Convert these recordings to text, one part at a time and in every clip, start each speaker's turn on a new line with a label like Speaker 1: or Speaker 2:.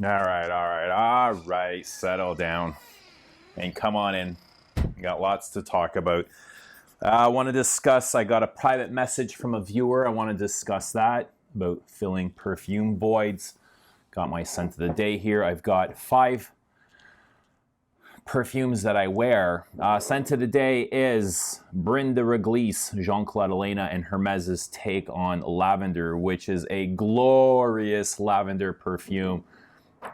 Speaker 1: All right. Settle down and come on in. We got lots to talk about. I want to discuss, I got a private message from a viewer. I want to discuss that about filling perfume voids. Got my scent of the day here. I've got 5 perfumes that I wear. Scent of the day is Bryn de Réglisse, Jean-Claude Elena, and Hermès's take on lavender, which is a glorious lavender perfume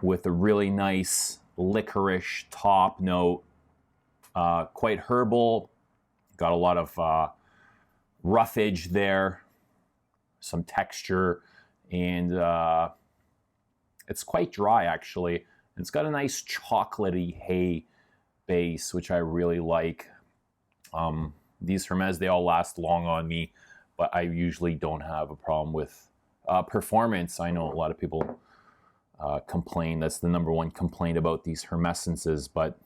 Speaker 1: with a really nice licorice top note, quite herbal, got a lot of roughage there, some texture, and it's quite dry actually. It's got a nice chocolatey hay base, which I really like. These Hermès, they all last long on me, but I usually don't have a problem with performance. I know a lot of people complain. That's the number one complaint about these Hermescences, but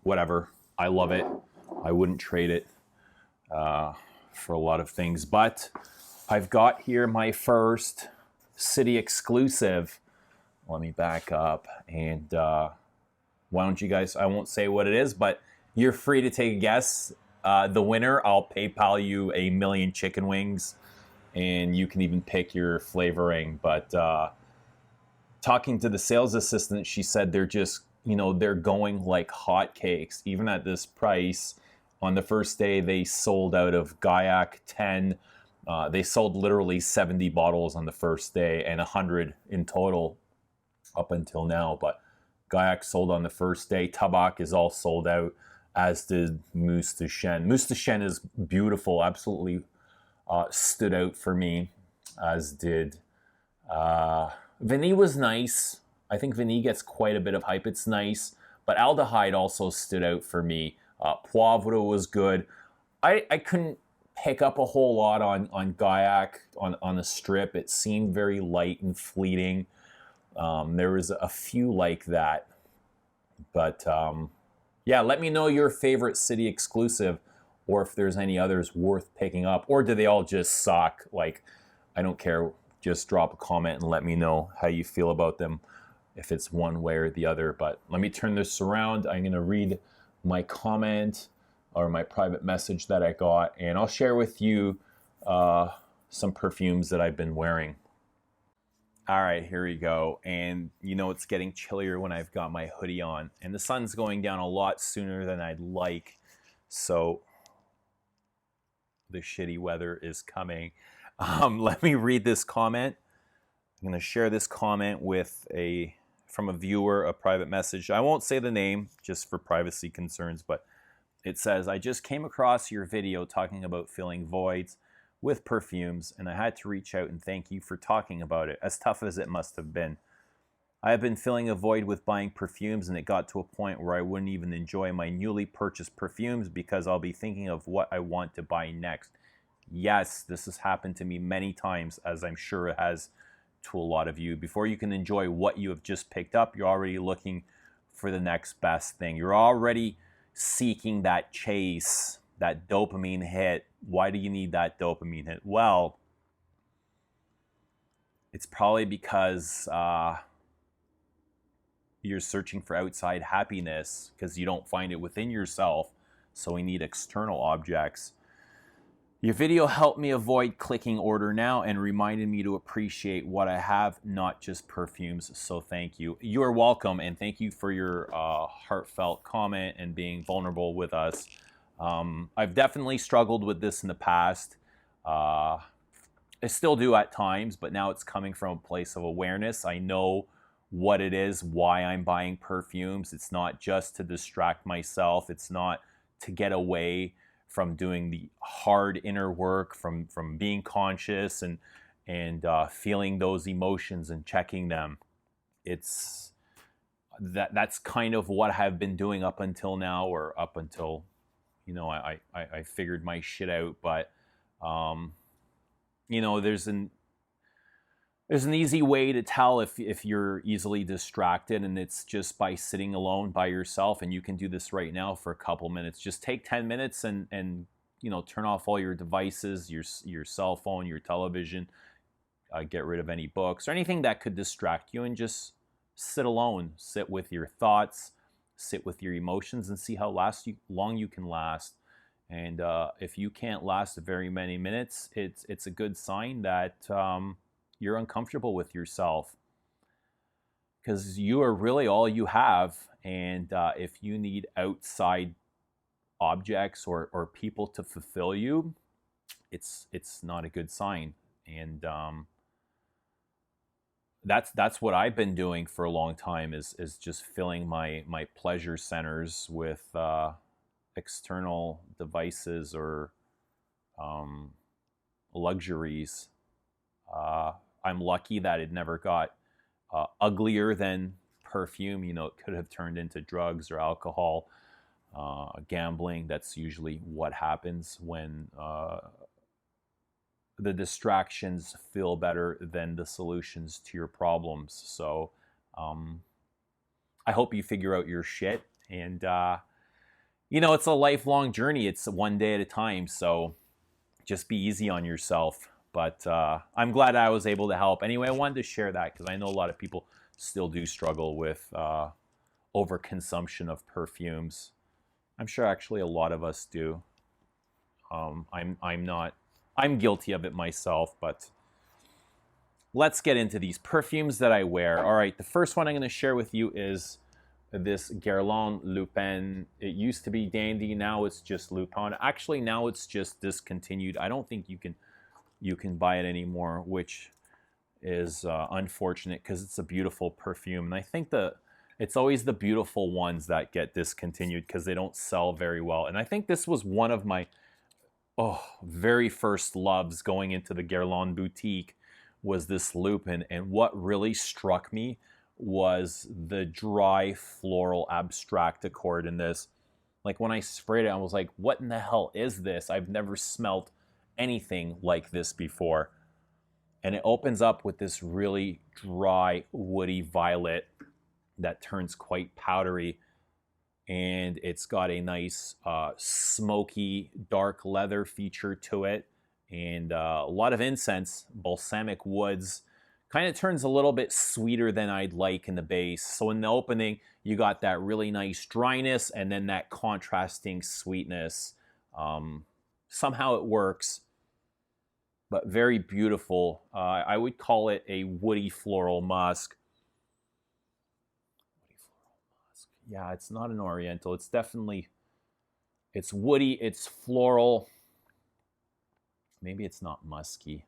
Speaker 1: whatever. I love it. I wouldn't trade it for a lot of things. But I've got here my first city exclusive. Let me back up and why don't you guys, I won't say what it is, but you're free to take a guess. The winner, I'll PayPal you 1,000,000 chicken wings, and you can even pick your flavoring. But talking to the sales assistant, she said they're just, they're going like hotcakes. Even at this price, on the first day, they sold out of Gaillac 10. They sold literally 70 bottles on the first day and 100 in total up until now. But Gaillac sold on the first day. Tabac is all sold out, as did Mousse de Chêne. Mousse de Chêne is beautiful, absolutely stood out for me, as did Vanille was nice. I think Vanille gets quite a bit of hype. It's nice. But Aldehyde also stood out for me. Poivre was good. I couldn't pick up a whole lot on Gaillac on the strip. It seemed very light and fleeting. There was a few like that. But yeah, let me know your favorite city exclusive, or if there's any others worth picking up. Or do they all just suck? Like, I don't care. Just drop a comment and let me know how you feel about them, if it's one way or the other. But let me turn this around. I'm going to read my comment or my private message that I got, and I'll share with you some perfumes that I've been wearing. All right, here we go. And it's getting chillier when I've got my hoodie on, and the sun's going down a lot sooner than I'd like. So the shitty weather is coming. Let me read this comment. I'm going to share this comment from a viewer, a private message. I won't say the name just for privacy concerns, but it says, I just came across your video talking about filling voids with perfumes, and I had to reach out and thank you for talking about it, as tough as it must have been. I have been filling a void with buying perfumes, and it got to a point where I wouldn't even enjoy my newly purchased perfumes because I'll be thinking of what I want to buy next. Yes, this has happened to me many times, as I'm sure it has to a lot of you. Before you can enjoy what you have just picked up, you're already looking for the next best thing. You're already seeking that chase, that dopamine hit. Why do you need that dopamine hit? Well, it's probably because you're searching for outside happiness because you don't find it within yourself, so we need external objects. Your video helped me avoid clicking order now and reminded me to appreciate what I have, not just perfumes, so thank you. You are welcome, and thank you for your heartfelt comment and being vulnerable with us. I've definitely struggled with this in the past. I still do at times, but now it's coming from a place of awareness. I know what it is, why I'm buying perfumes. It's not just to distract myself. It's not to get away from doing the hard inner work, from being conscious and feeling those emotions and checking them. It's that's kind of what I've been doing up until now, or up until I figured my shit out. But there's an easy way to tell if you're easily distracted, and it's just by sitting alone by yourself. And you can do this right now for a couple minutes. Just take 10 minutes and turn off all your devices, your cell phone, your television, get rid of any books or anything that could distract you, and just sit alone, sit with your thoughts, sit with your emotions, and see how long you can last. And if you can't last very many minutes, it's a good sign that you're uncomfortable with yourself, because you are really all you have. And if you need outside objects or people to fulfill you, it's not a good sign. And that's what I've been doing for a long time, is just filling my pleasure centers with external devices or luxuries. I'm lucky that it never got uglier than perfume. You know, it could have turned into drugs or alcohol, gambling. That's usually what happens when the distractions feel better than the solutions to your problems. So I hope you figure out your shit. And, you know, it's a lifelong journey. It's one day at a time. So just be easy on yourself. But I'm glad I was able to help. Anyway, I wanted to share that because I know a lot of people still do struggle with overconsumption of perfumes. I'm sure actually a lot of us do. I'm guilty of it myself, but let's get into these perfumes that I wear. All right, the first one I'm going to share with you is this Guerlain Lupin. It used to be Dandy, now it's just Lupin. Actually, now it's just discontinued. I don't think you can buy it anymore, which is unfortunate because it's a beautiful perfume. And I think it's always the beautiful ones that get discontinued because they don't sell very well. And I think this was one of my very first loves going into the Guerlain boutique, was this Lupin. And what really struck me was the dry floral abstract accord in this. Like when I sprayed it, I was like, what in the hell is this? I've never smelled anything like this before. And it opens up with this really dry, woody violet that turns quite powdery. And it's got a nice smoky dark leather feature to it, and a lot of incense, balsamic woods. Kind of turns a little bit sweeter than I'd like in the base. So in the opening, you got that really nice dryness and then that contrasting sweetness. Somehow it works, but very beautiful. I would call it a woody floral musk. Yeah, it's not an oriental. It's definitely, it's woody, it's floral. Maybe it's not musky.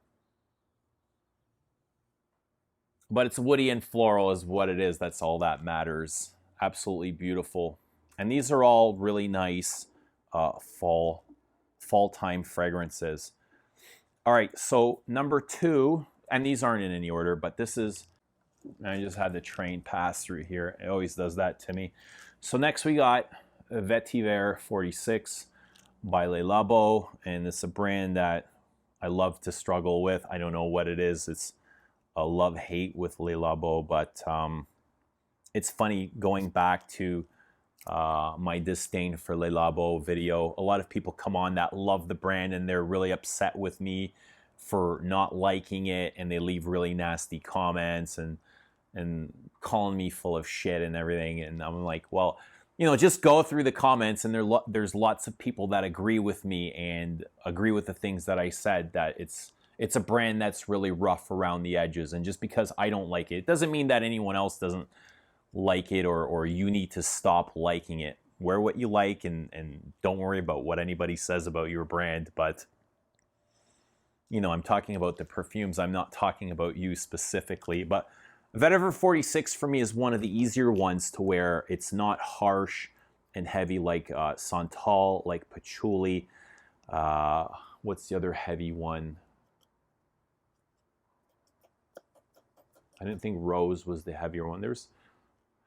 Speaker 1: But it's woody and floral is what it is. That's all that matters. Absolutely beautiful. And these are all really nice fall time fragrances. All right, so number 2, and these aren't in any order, but this is, I just had the train pass through here. It always does that to me. So next we got Vetiver 46 by Labo, and it's a brand that I love to struggle with. I don't know what it is. It's a love-hate with Labo, but it's funny going back to my disdain for Labo video. A lot of people come on that love the brand and they're really upset with me for not liking it, and they leave really nasty comments and calling me full of shit and everything. And I'm like, well, you know, just go through the comments, and there's lots of people that agree with me and agree with the things that I said, that it's a brand that's really rough around the edges. And just because I don't like it doesn't mean that anyone else doesn't like it, or you need to stop liking it. Wear what you like, and don't worry about what anybody says about your brand. But, you know, I'm talking about the perfumes. I'm not talking about you specifically. But Vetiver 46 for me is one of the easier ones to wear. It's not harsh and heavy like Santal, like Patchouli. What's the other heavy one? I didn't think Rose was the heavier one. There's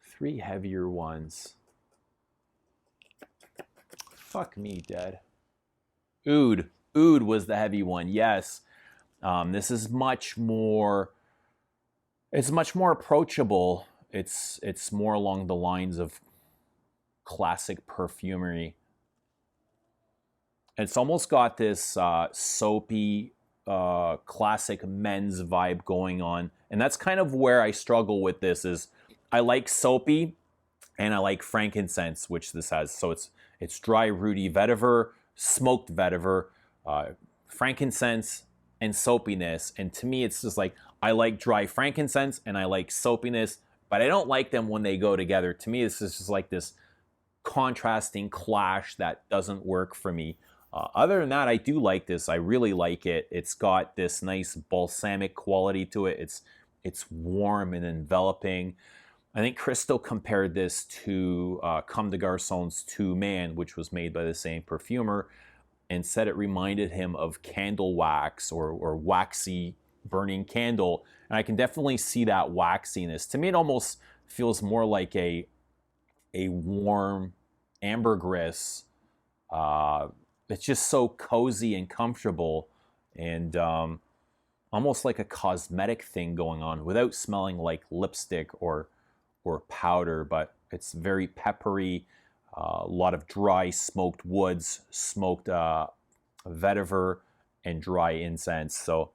Speaker 1: 3 heavier ones. Fuck me, dead. Oud. Oud was the heavy one, yes. This is much more... It's much more approachable. It's more along the lines of classic perfumery. It's almost got this soapy, classic men's vibe going on. And that's kind of where I struggle with this, is I like soapy, and I like frankincense, which this has. So it's dry, rooty vetiver, smoked vetiver, frankincense, and soapiness. And to me, it's just like, I like dry frankincense and I like soapiness, but I don't like them when they go together. To me, this is just like this contrasting clash that doesn't work for me. Other than that, I do like this. I really like it. It's got this nice balsamic quality to it. It's warm and enveloping. I think Christo compared this to Comme des Garçons 2 Man, which was made by the same perfumer, and said it reminded him of candle wax or waxy burning candle. And I can definitely see that waxiness. To me, it almost feels more like a warm ambergris. It's just so cozy and comfortable, and almost like a cosmetic thing going on without smelling like lipstick or powder, but it's very peppery, a lot of dry smoked woods, smoked vetiver, and dry incense. So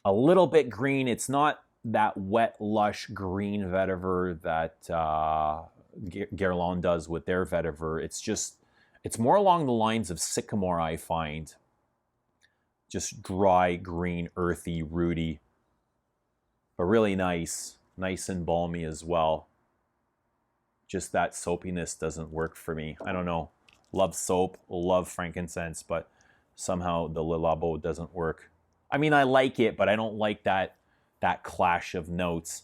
Speaker 1: a little bit green. It's not that wet, lush green vetiver that Guerlain does with their vetiver. It's more along the lines of sycamore, I find. Just dry, green, earthy, rooty, but really nice and balmy as well. Just that soapiness doesn't work for me. I don't know. Love soap, love frankincense, but somehow the Le Labo doesn't work. I mean, I like it, but I don't like that clash of notes.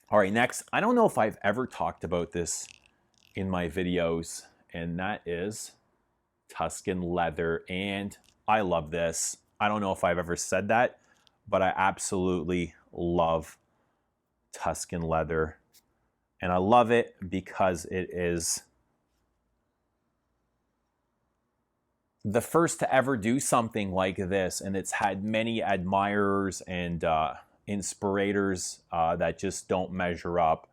Speaker 1: All right, next. I don't know if I've ever talked about this in my videos, and that is Tuscan leather. And I love this. I don't know if I've ever said that, but I absolutely love Tuscan leather. And I love it because it is the first to ever do something like this, and it's had many admirers and inspirators that just don't measure up.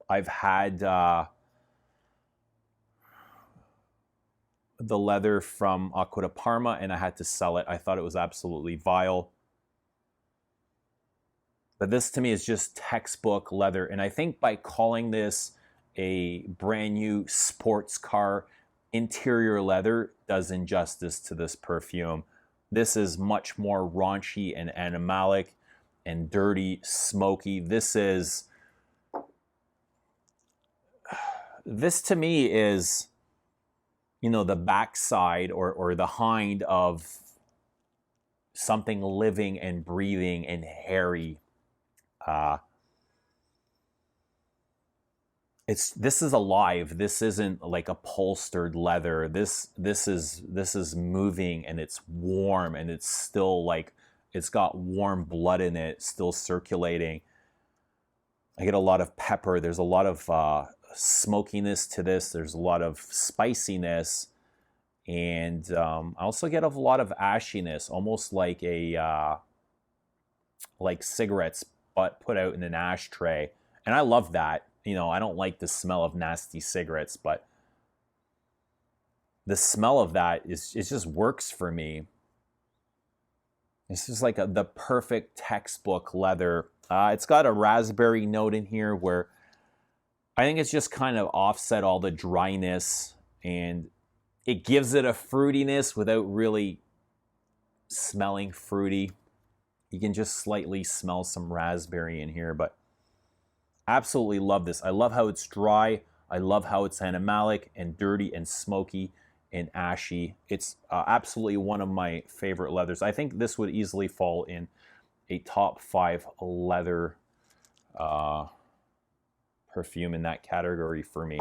Speaker 1: I've had the leather from Acqua di Parma, and I had to sell it. I thought it was absolutely vile. But this to me is just textbook leather. And I think by calling this a brand new sports car interior leather does injustice to this perfume. This is much more raunchy and animalic and dirty, smoky. This to me is, you know, the backside or the hind of something living and breathing and hairy. This is alive. This isn't like upholstered leather. This is moving, and it's warm, and it's still like it's got warm blood in it, still circulating. I get a lot of pepper. There's a lot of smokiness to this. There's a lot of spiciness, and I also get a lot of ashiness, almost like like cigarettes, but put out in an ashtray. And I love that. You know, I don't like the smell of nasty cigarettes, but the smell of that it just works for me. This is like the perfect textbook leather. It's got a raspberry note in here where I think it's just kind of offset all the dryness, and it gives it a fruitiness without really smelling fruity. You can just slightly smell some raspberry in here, but absolutely love this. I love how it's dry. I love how it's animalic and dirty and smoky and ashy. It's absolutely one of my favorite leathers. I think this would easily fall in a top 5 leather perfume in that category for me.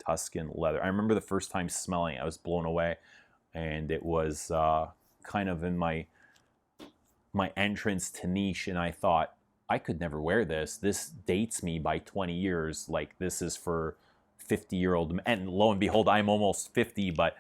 Speaker 1: Tuscan leather. I remember the first time smelling it, I was blown away, and it was kind of in my entrance to niche, and I thought, I could never wear this. This dates me by 20 years. Like, this is for 50-year-old, and lo and behold, I'm almost 50, but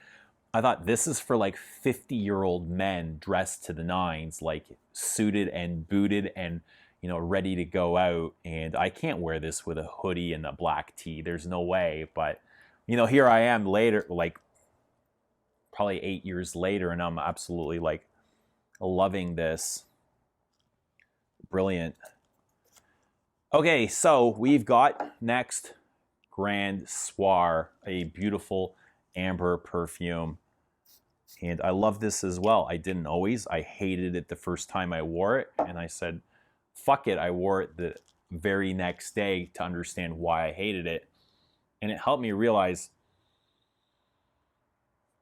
Speaker 1: I thought this is for like 50-year-old men dressed to the nines, like suited and booted and, you know, ready to go out. And I can't wear this with a hoodie and a black tee. There's no way. But, you know, here I am later, like probably 8 years later, and I'm absolutely like loving this. Brilliant. Okay, so we've got next Grand Soir, a beautiful amber perfume. And I love this as well. I didn't always. I hated it the first time I wore it. And I said, fuck it. I wore it the very next day to understand why I hated it. And it helped me realize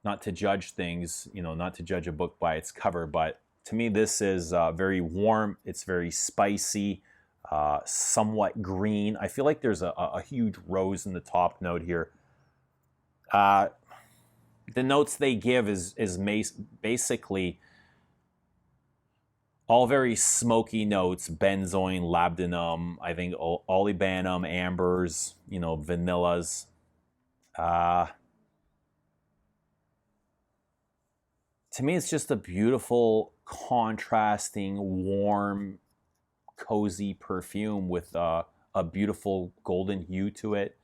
Speaker 1: not to judge things, not to judge a book by its cover. But to me, this is very warm. It's very spicy, somewhat green. I feel like there's a huge rose in the top note here. The notes they give is basically all very smoky notes: benzoin, labdanum, I think olibanum, ambers, vanillas. To me, it's just a beautiful, contrasting, warm, cozy perfume with a beautiful golden hue to it,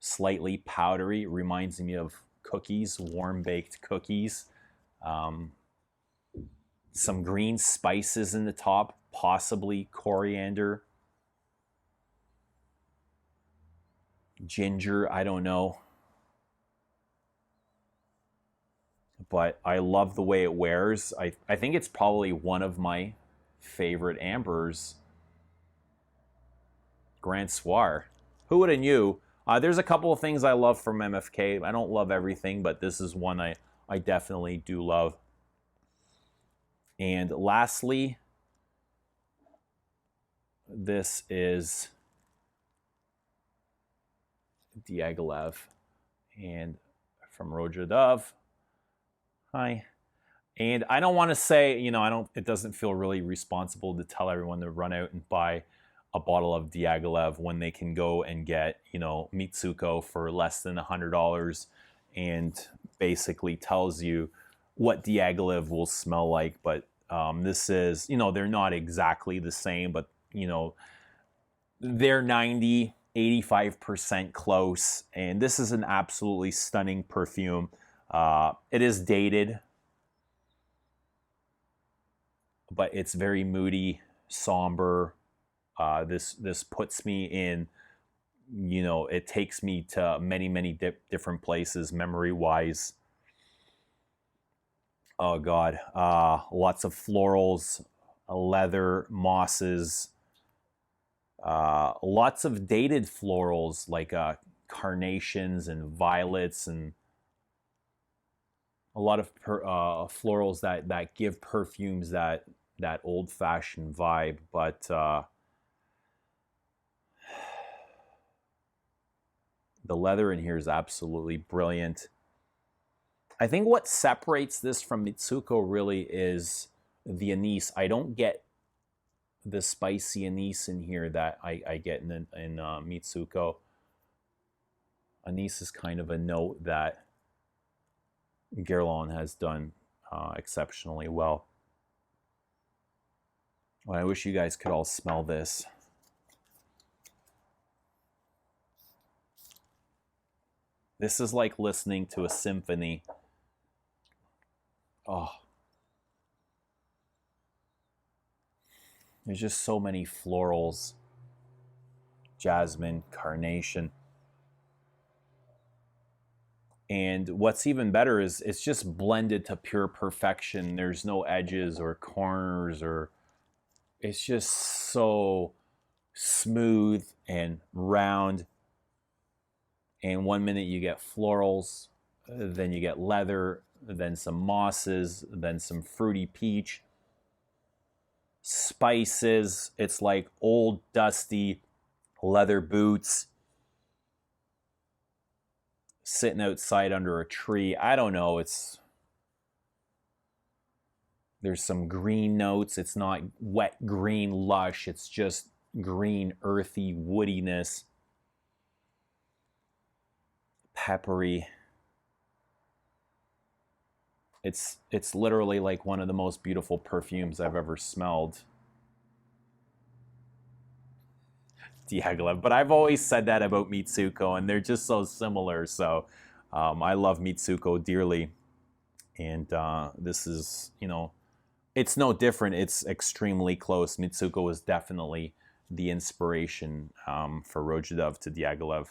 Speaker 1: slightly powdery. It reminds me of cookies, warm baked cookies. Some green spices in the top, possibly coriander, ginger, I don't know. But I love the way it wears. I think it's probably one of my favorite ambers. Grand Soir. Who would have knew? There's a couple of things I love from MFK. I don't love everything, but this is one I definitely do love. And lastly, this is Diaghilev, and from Roja Diaghilev. Hi. And I don't want to say, it doesn't feel really responsible to tell everyone to run out and buy a bottle of Diaghilev when they can go and get, Mitsuko for less than $100 and basically tells you what Diaghilev will smell like. But this is, they're not exactly the same, but, they're 90, 85% close. And this is an absolutely stunning perfume. It is dated, but it's very moody, somber. This puts me in, it takes me to many, many different places memory-wise. Oh, God. Lots of florals, leather, mosses, lots of dated florals like carnations and violets, and a lot of florals that give perfumes that old-fashioned vibe. But the leather in here is absolutely brilliant. I think what separates this from Mitsuko really is the anise. I don't get the spicy anise in here that I get in Mitsuko. Anise is kind of a note that Guerlain has done exceptionally well. Well, I wish you guys could all smell this. This is like listening to a symphony. Oh. There's just so many florals. Jasmine, carnation. And what's even better is it's just blended to pure perfection. There's no edges or corners, or it's just so smooth and round. And one minute you get florals, then you get leather, then some mosses, then some fruity peach, spices. It's like old dusty leather boots sitting outside under a tree. I don't know. There's some green notes. It's not wet green lush. It's just green earthy woodiness. Peppery. It's literally like one of the most beautiful perfumes I've ever smelled. Diaghilev. But I've always said that about Mitsuko, and they're just so similar. So I love Mitsuko dearly. And this is, it's no different. It's extremely close. Mitsuko is definitely the inspiration for Roja to Diaghilev.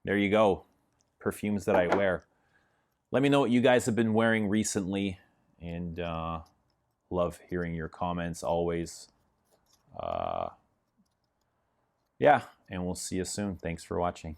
Speaker 1: There you go. Perfumes that I wear. Let me know what you guys have been wearing recently, and love hearing your comments always. Yeah, and we'll see you soon. Thanks for watching.